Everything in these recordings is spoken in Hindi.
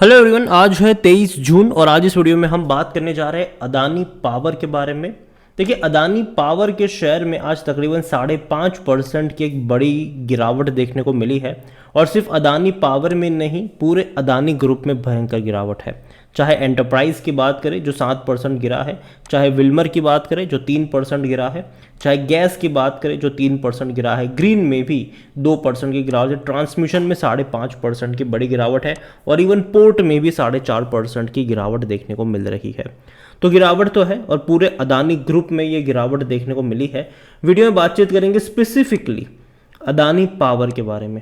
हेलो एवरीवन, आज है 23 जून और आज इस वीडियो में हम बात करने जा रहे हैं अदानी पावर के बारे में। देखिए, अदानी पावर के शेयर में आज तकरीबन 5.5% की एक बड़ी गिरावट देखने को मिली है। और सिर्फ अदानी पावर में नहीं, पूरे अदानी ग्रुप में भयंकर गिरावट है। चाहे एंटरप्राइज की बात करें जो 7% गिरा है, चाहे विल्मर की बात करें जो 3% गिरा है, चाहे गैस की बात करें जो 3% गिरा है, ग्रीन में भी 2% की गिरावट है, ट्रांसमिशन में 5.5% की बड़ी गिरावट है और इवन पोर्ट में भी 4.5% की गिरावट देखने को मिल रही है। तो गिरावट तो है और पूरे अदानी ग्रुप में ये गिरावट देखने को मिली है। वीडियो में बातचीत करेंगे स्पेसिफिकली अदानी पावर के बारे में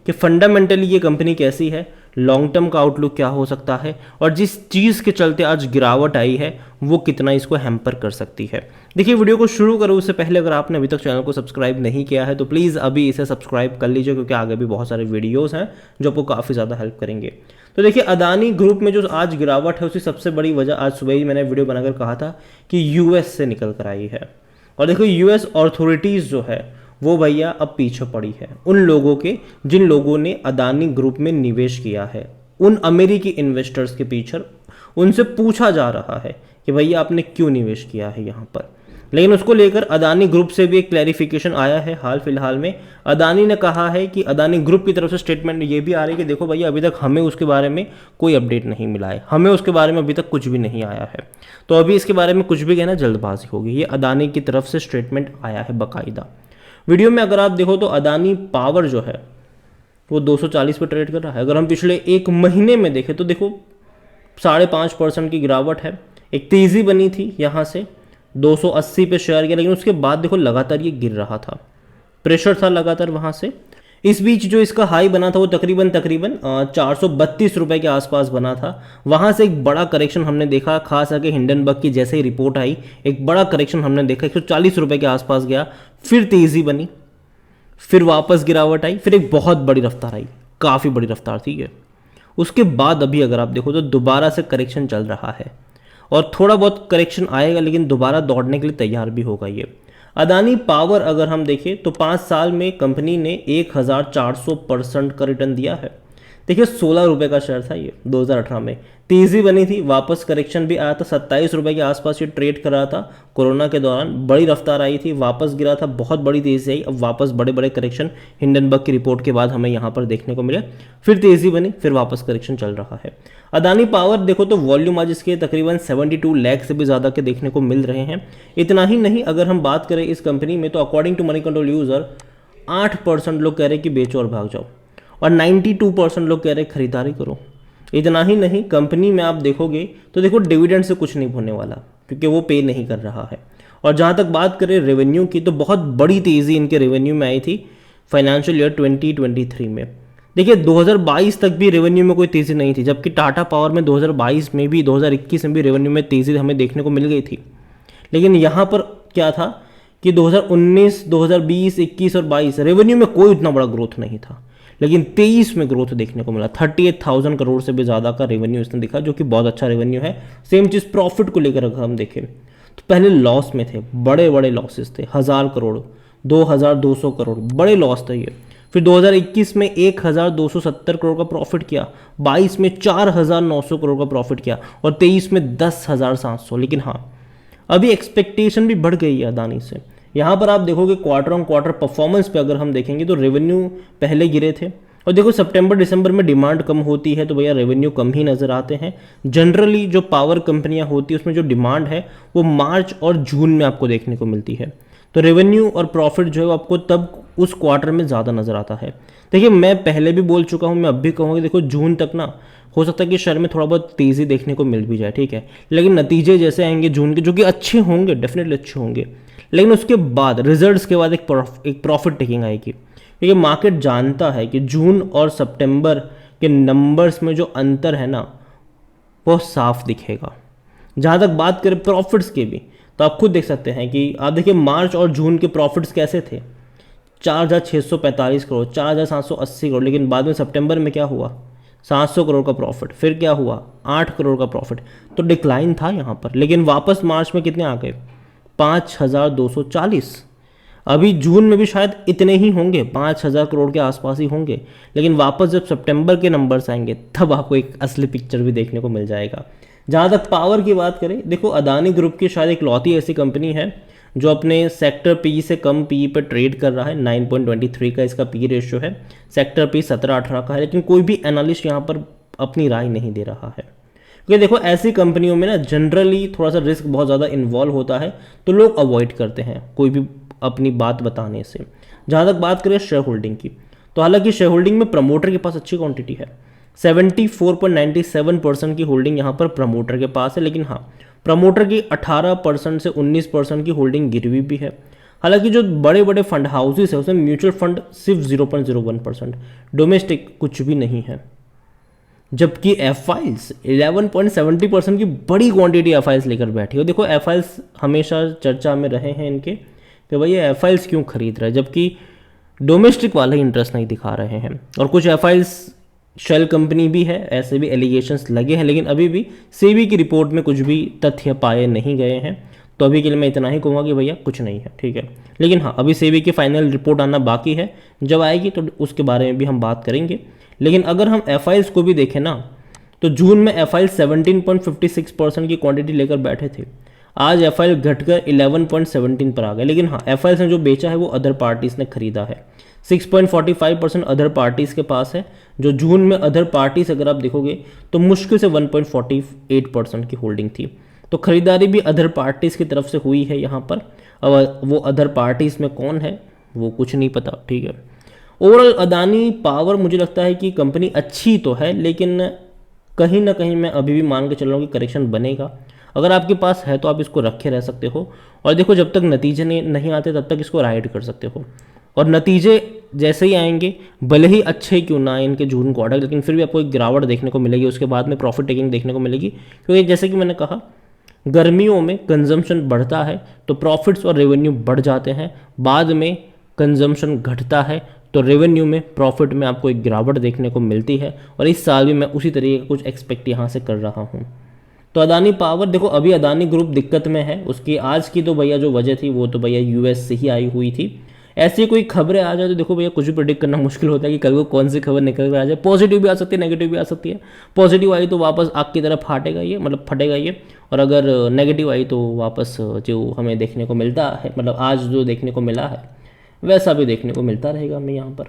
कि फंडामेंटली ये कंपनी कैसी है, लॉन्ग टर्म का आउटलुक क्या हो सकता है और जिस चीज़ के चलते आज गिरावट आई है वो कितना इसको हैम्पर कर सकती है। देखिए, वीडियो को शुरू करूँ उससे पहले अगर आपने अभी तक चैनल को सब्सक्राइब नहीं किया है तो प्लीज़ अभी इसे सब्सक्राइब कर लीजिए, क्योंकि आगे भी बहुत सारे वीडियोज़ हैं जो आपको काफ़ी ज़्यादा हेल्प करेंगे। तो देखिए, अदानी ग्रुप में जो आज गिरावट है उसकी सबसे बड़ी वजह आज सुबह ही मैंने वीडियो बनाकर कहा था कि यूएस से निकल कर आई है। और देखो, यूएस अथॉरिटीज़ जो है वो भैया अब पीछे पड़ी है उन लोगों के जिन लोगों ने अदानी ग्रुप में निवेश किया है। उन अमेरिकी इन्वेस्टर्स के पीछे उनसे पूछा जा रहा है कि भैया आपने क्यों निवेश किया है यहाँ पर। लेकिन उसको लेकर अदानी ग्रुप से भी एक क्लैरिफिकेशन आया है हाल फिलहाल में। अदानी ने कहा है कि अदानी ग्रुप की तरफ से स्टेटमेंट ये भी आ रही है कि देखो भैया, अभी तक हमें उसके बारे में कोई अपडेट नहीं मिला है, हमें उसके बारे में अभी तक कुछ भी नहीं आया है, तो अभी इसके बारे में कुछ भी कहना जल्दबाजी होगी। ये अदानी की तरफ से स्टेटमेंट आया है बाकायदा। वीडियो में अगर आप देखो तो अदानी पावर जो है वो 240 पे ट्रेड कर रहा है। अगर हम पिछले एक महीने में देखें तो देखो 5.5% की गिरावट है। एक तेज़ी बनी थी यहाँ से 280 पे शेयर गया, लेकिन उसके बाद देखो लगातार ये गिर रहा था, प्रेशर था लगातार वहाँ से। इस बीच जो इसका हाई बना था वो तकरीबन 432 रुपये के आसपास बना था। वहाँ से एक बड़ा करेक्शन हमने देखा, खास करके हिंडनबर्ग की जैसे ही रिपोर्ट आई एक बड़ा करेक्शन हमने देखा, 140 रुपये के आसपास गया, फिर तेज़ी बनी, फिर वापस गिरावट आई, फिर एक बहुत बड़ी रफ्तार आई, काफ़ी बड़ी रफ्तार थी ये। उसके बाद अभी अगर आप देखो तो दोबारा से करेक्शन चल रहा है और थोड़ा बहुत करेक्शन आएगा, लेकिन दोबारा दौड़ने के लिए तैयार भी होगा ये। अदानी पावर अगर हम देखें तो 5 साल में कंपनी ने 1400% का रिटर्न दिया है। देखिए, 16 रुपये का शेयर था ये 2018 में, तेज़ी बनी थी, वापस करेक्शन भी आया था, 27 रुपये के आसपास ये ट्रेड कर रहा था कोरोना के दौरान, बड़ी रफ्तार आई थी, वापस गिरा था, बहुत बड़ी तेज़ी आई, अब वापस बड़े बड़े करेक्शन हिंडनबर्ग की रिपोर्ट के बाद हमें यहाँ पर देखने को मिले, फिर तेज़ी बनी, फिर वापस करेक्शन चल रहा है। अदानी पावर देखो तो वॉल्यूम आज इसके तकरीबन 72 लाख से भी ज़्यादा के देखने को मिल रहे हैं। इतना ही नहीं, अगर हम बात करें इस कंपनी में तो according to Moneycontrol user 8% लोग कह रहे हैं कि बेचो और भाग जाओ और 92% लोग कह रहे हैं खरीदारी करो। इतना ही नहीं, कंपनी में आप देखोगे तो देखो डिविडेंड से कुछ नहीं होने वाला, क्योंकि वो पे नहीं कर रहा है। और जहाँ तक बात करें रेवेन्यू की तो बहुत बड़ी तेज़ी इनके रेवेन्यू में आई थी फाइनेंशियल ईयर 2023 में। देखिए, 2022 तक भी रेवेन्यू में कोई तेज़ी नहीं थी, जबकि टाटा पावर में 2022 में भी 2021 में भी रेवेन्यू में तेज़ी हमें देखने को मिल गई थी। लेकिन यहाँ पर क्या था कि 2019, 2020, 21 और 22 रेवेन्यू में कोई उतना बड़ा ग्रोथ नहीं था, लेकिन 23 में ग्रोथ देखने को मिला। 38,000 करोड़ से भी ज़्यादा का रेवेन्यू इसने दिखा, जो कि बहुत अच्छा रेवेन्यू है। सेम चीज़ प्रॉफिट को लेकर अगर हम देखें तो पहले लॉस में थे, बड़े बड़े लॉसेस थे, 1000 करोड़, 2200 करोड़, बड़े लॉस थे ये। फिर 2021 में 1270 करोड़ का प्रॉफिट किया, 22 में 4900 करोड़ का प्रॉफिट किया और 23 में 10,700। लेकिन हाँ, अभी एक्सपेक्टेशन भी बढ़ गई है अदानी से। यहाँ पर आप देखोगे क्वार्टर ऑन क्वार्टर परफॉर्मेंस पे अगर हम देखेंगे तो रेवेन्यू पहले गिरे थे और देखो सितंबर दिसंबर में डिमांड कम होती है तो भैया रेवेन्यू कम ही नज़र आते हैं। जनरली जो पावर कंपनियाँ होती है उसमें जो डिमांड है वो मार्च और जून में आपको देखने को मिलती है, तो रेवेन्यू और प्रॉफिट जो है आपको तब उस क्वार्टर में ज़्यादा नज़र आता है। देखिए, मैं पहले भी बोल चुका हूँ, मैं अब भी कहूँगा, देखो जून तक ना हो सकता है कि शेयर में थोड़ा बहुत तेज़ी देखने को मिल भी जाए, ठीक है, लेकिन नतीजे जैसे आएंगे जून के जो कि अच्छे होंगे, डेफिनेटली अच्छे होंगे, लेकिन उसके बाद रिजल्ट्स के बाद एक प्रॉफिट टेकिंग आएगी, क्योंकि मार्केट जानता है कि जून और सितंबर के नंबर्स में जो अंतर है ना वो साफ दिखेगा। जहाँ तक बात करें प्रॉफिट्स के भी तो आप खुद देख सकते हैं कि आप देखिए मार्च और जून के प्रॉफिट्स कैसे थे, 4,645 करोड़, 4,780 करोड़, लेकिन बाद में सितंबर में क्या हुआ, 700 करोड़ का प्रॉफिट, फिर क्या हुआ 8 करोड़ का प्रॉफिट, तो डिक्लाइन था यहाँ पर। लेकिन वापस मार्च में कितने आ गए, 5,240। अभी जून में भी शायद इतने ही होंगे, 5,000 करोड़ के आसपास ही होंगे, लेकिन वापस जब सितंबर के नंबर्स आएंगे तब आपको एक असली पिक्चर भी देखने को मिल जाएगा। जहाँ तक पावर की बात करें, देखो अदानी ग्रुप की शायद इकलौती ऐसी कंपनी है जो अपने सेक्टर पी से कम पी पर ट्रेड कर रहा है। 9.23 का इसका पी रेशियो है, सेक्टर पी 17-18 का है, लेकिन कोई भी एनालिस्ट यहाँ पर अपनी राय नहीं दे रहा है। क्योंकि देखो ऐसी कंपनियों में ना जनरली थोड़ा सा रिस्क बहुत ज़्यादा इन्वॉल्व होता है, तो लोग अवॉइड करते हैं कोई भी अपनी बात बताने से। जहाँ तक बात करें शेयर होल्डिंग की, तो हालांकि शेयर होल्डिंग में प्रमोटर के पास अच्छी क्वांटिटी है, 74.97% की होल्डिंग यहाँ पर प्रमोटर के पास है, लेकिन हाँ प्रमोटर की 18% से 19% की होल्डिंग गिरवी भी है। हालांकि जो बड़े बड़े फंड हाउसेस है उसमें म्यूचुअल फंड सिर्फ 0.01%, डोमेस्टिक कुछ भी नहीं है। जबकि एफ आइल्स 11.70% की बड़ी क्वांटिटी एफ आइल्स लेकर बैठी हो। देखो एफ आइल्स हमेशा चर्चा में रहे हैं इनके कि भाई ये एफ आइल्स क्यों खरीद रहे हैं, जबकि डोमेस्टिक वाले इंटरेस्ट नहीं दिखा रहे हैं। और कुछ एफ आइल्स शेल कंपनी भी है, ऐसे भी एलिगेशंस लगे हैं, लेकिन अभी भी सेबी की रिपोर्ट में कुछ भी तथ्य पाए नहीं गए हैं। तो अभी के लिए मैं इतना ही कहूँगा कि भैया कुछ नहीं है, ठीक है। लेकिन हाँ अभी सेबी की फाइनल रिपोर्ट आना बाकी है, जब आएगी तो उसके बारे में भी हम बात करेंगे। लेकिन अगर हम एफ आइल्स को भी देखें ना, तो जून में एफ आइल 17.56% की क्वांटिटी लेकर बैठे थे, आज एफ आइल घटकर 11.17 पर आ गए। लेकिन हाँ एफ आइल्स ने जो बेचा है वो अदर पार्टीज ने खरीदा है, 6.45% अदर पार्टीज के पास है। जो जून में अदर पार्टीज अगर आप देखोगे तो मुश्किल से 1.48% की होल्डिंग थी, तो खरीदारी भी अदर पार्टीज की तरफ से हुई है यहाँ पर। अब वो अदर पार्टीज में कौन है वो कुछ नहीं पता, ठीक है। ओवरऑल अदानी पावर मुझे लगता है कि कंपनी अच्छी तो है, लेकिन कहीं ना कहीं मैं अभी भी मान के चल रहा हूँ कि करेक्शन बनेगा। अगर आपके पास है तो आप इसको रखे रह सकते हो, और देखो जब तक नतीजे नहीं आते तब तक इसको राइड कर सकते हो। और नतीजे जैसे ही आएंगे, भले ही अच्छे क्यों ना आए इनके जून क्वार्टर, लेकिन फिर भी आपको एक गिरावट देखने को मिलेगी, उसके बाद में प्रॉफिट टेकिंग देखने को मिलेगी। क्योंकि जैसे कि मैंने कहा गर्मियों में कंजम्पशन बढ़ता है तो प्रॉफिट्स और रेवेन्यू बढ़ जाते हैं, बाद में कंजम्पशन घटता है तो रेवेन्यू में प्रॉफिट में आपको एक गिरावट देखने को मिलती है। और इस साल भी मैं उसी तरीके का कुछ एक्सपेक्ट यहाँ से कर रहा हूँ। तो अदानी पावर देखो अभी अदानी ग्रुप दिक्कत में है, उसकी आज की तो भैया जो वजह थी वो तो भैया यूएस से ही आई हुई थी। ऐसी कोई खबरें आ जाए तो देखो भैया कुछ भी प्रेडिक्ट करना मुश्किल होता है कि कल को कौन सी खबर निकल कर आ जाए। पॉजिटिव भी आ सकती है, नेगेटिव भी आ सकती है। पॉजिटिव आई तो वापस आग की तरह फाटेगा ये, मतलब फटेगा ये, और अगर नेगेटिव आई तो वापस जो हमें देखने को मिलता है, मतलब आज जो देखने को मिला है वैसा भी देखने को मिलता रहेगा हमें यहाँ पर।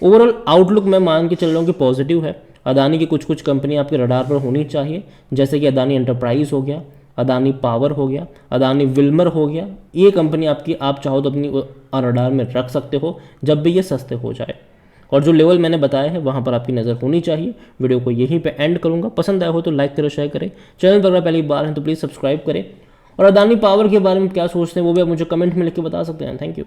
ओवरऑल आउटलुक मैं मान के चल रहा हूँ कि पॉजिटिव है। अदानी की कुछ कंपनी आपके रडार पर होनी चाहिए, जैसे कि अदानी एंटरप्राइज हो गया, अदानी पावर हो गया, अदानी विल्मर हो गया। ये कंपनी आपकी आप चाहो तो अपनी रडार में रख सकते हो जब भी ये सस्ते हो जाए। और जो लेवल मैंने बताया है वहाँ पर आपकी नज़र होनी चाहिए। वीडियो को यहीं पे एंड करूँगा। पसंद आया हो तो लाइक करें, शेयर करें। चैनल पर अगर पहली बार हैं तो प्लीज़ सब्सक्राइब करें। और अदानी पावर के बारे में क्या सोचते हैं वो भी आप मुझे कमेंट में लिख के बता सकते हैं। Thank you.